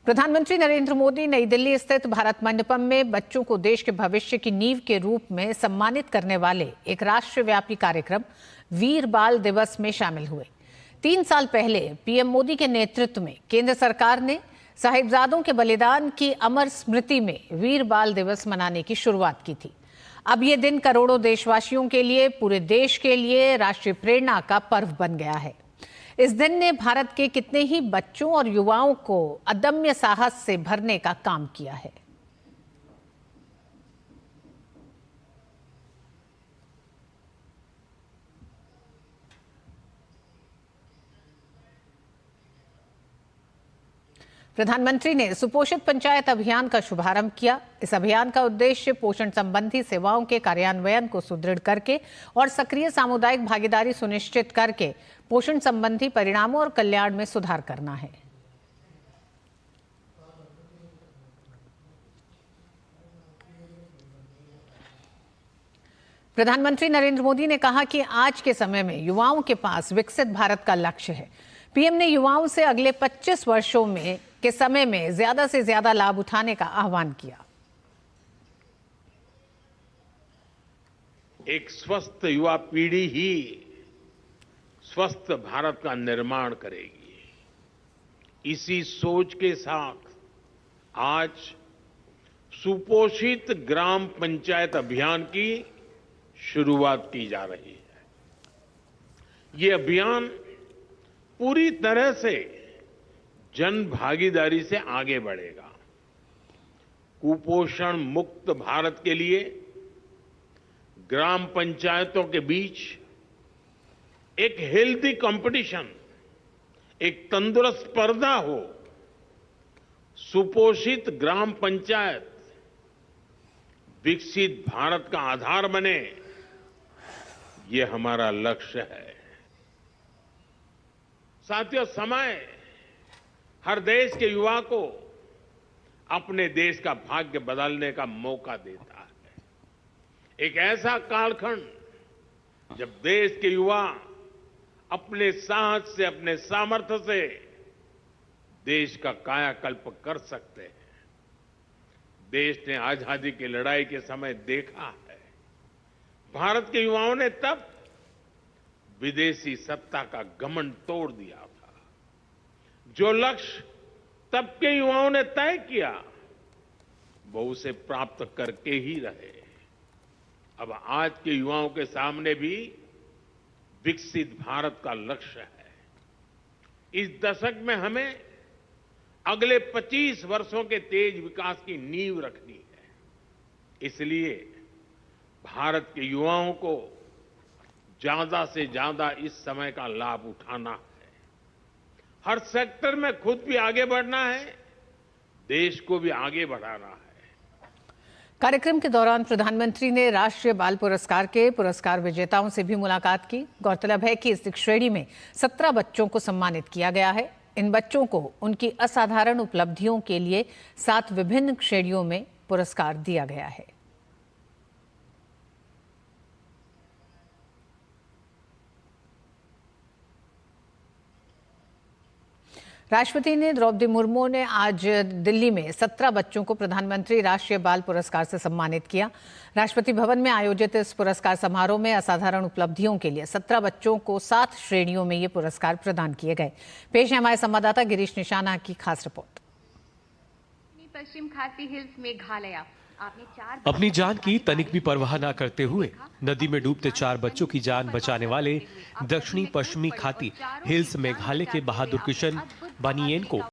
प्रधानमंत्री नरेंद्र मोदी नई दिल्ली स्थित भारत मंडपम में बच्चों को देश के भविष्य की नींव के रूप में सम्मानित करने वाले एक राष्ट्रव्यापी कार्यक्रम वीर बाल दिवस में शामिल हुए। 3 साल पहले पीएम मोदी के नेतृत्व में केंद्र सरकार ने साहिबजादों के बलिदान की अमर स्मृति में वीर बाल दिवस मनाने की शुरुआत की थी। अब ये दिन करोड़ों देशवासियों के लिए, पूरे देश के लिए राष्ट्रीय प्रेरणा का पर्व बन गया है। इस दिन ने भारत के कितने ही बच्चों और युवाओं को अदम्य साहस से भरने का काम किया है। प्रधानमंत्री ने सुपोषित पंचायत अभियान का शुभारंभ किया। इस अभियान का उद्देश्य पोषण संबंधी सेवाओं के कार्यान्वयन को सुदृढ़ करके और सक्रिय सामुदायिक भागीदारी सुनिश्चित करके पोषण संबंधी परिणामों और कल्याण में सुधार करना है। प्रधानमंत्री नरेंद्र मोदी ने कहा कि आज के समय में युवाओं के पास विकसित भारत का लक्ष्य है। पीएम ने युवाओं से अगले 25 वर्षों में के समय में ज्यादा से ज्यादा लाभ उठाने का आह्वान किया। एक स्वस्थ युवा पीढ़ी ही स्वस्थ भारत का निर्माण करेगी। इसी सोच के साथ आज सुपोषित ग्राम पंचायत अभियान की शुरुआत की जा रही है। ये अभियान पूरी तरह से जन भागीदारी से आगे बढ़ेगा। कुपोषण मुक्त भारत के लिए ग्राम पंचायतों के बीच एक हेल्दी कंपटीशन, एक तंदुरुस्त स्पर्धा हो। सुपोषित ग्राम पंचायत विकसित भारत का आधार बने, ये हमारा लक्ष्य है। साथियों, समय हर देश के युवा को अपने देश का भाग्य बदलने का मौका देता है। एक ऐसा कालखंड जब देश के युवा अपने साहस से, अपने सामर्थ्य से देश का कायाकल्प कर सकते हैं। देश ने आजादी की लड़ाई के समय देखा है, भारत के युवाओं ने तब विदेशी सत्ता का घमंड तोड़ दिया था। जो लक्ष्य तब के युवाओं ने तय किया, वो उसे प्राप्त करके ही रहे। अब आज के युवाओं के सामने भी विकसित भारत का लक्ष्य है। इस दशक में हमें अगले 25 वर्षों के तेज विकास की नींव रखनी है। इसलिए भारत के युवाओं को ज्यादा से ज्यादा इस समय का लाभ उठाना है। हर सेक्टर में खुद भी आगे बढ़ना है, देश को भी आगे बढ़ाना है। कार्यक्रम के दौरान प्रधानमंत्री ने राष्ट्रीय बाल पुरस्कार के पुरस्कार विजेताओं से भी मुलाकात की। गौरतलब है कि इस श्रेणी में 17 बच्चों को सम्मानित किया गया है। इन बच्चों को उनकी असाधारण उपलब्धियों के लिए 7 विभिन्न श्रेणियों में पुरस्कार दिया गया है। राष्ट्रपति ने द्रौपदी मुर्मू ने आज दिल्ली में 17 बच्चों को प्रधानमंत्री राष्ट्रीय बाल पुरस्कार से सम्मानित किया। राष्ट्रपति भवन में आयोजित इस पुरस्कार समारोह में असाधारण उपलब्धियों के लिए 17 बच्चों को 7 श्रेणियों में ये पुरस्कार प्रदान किए गए। पेश है हमारे संवाददाता गिरीश निशाना की खास रिपोर्ट। पश्चिम खासी हिल्स मेघालय अपनी जान की तनिक भी परवाह न करते हुए नदी में डूबते 4 बच्चों की जान बचाने वाले दक्षिणी पश्चिमी खाती हिल्स मेघालय के बहादुर किशन बानियन को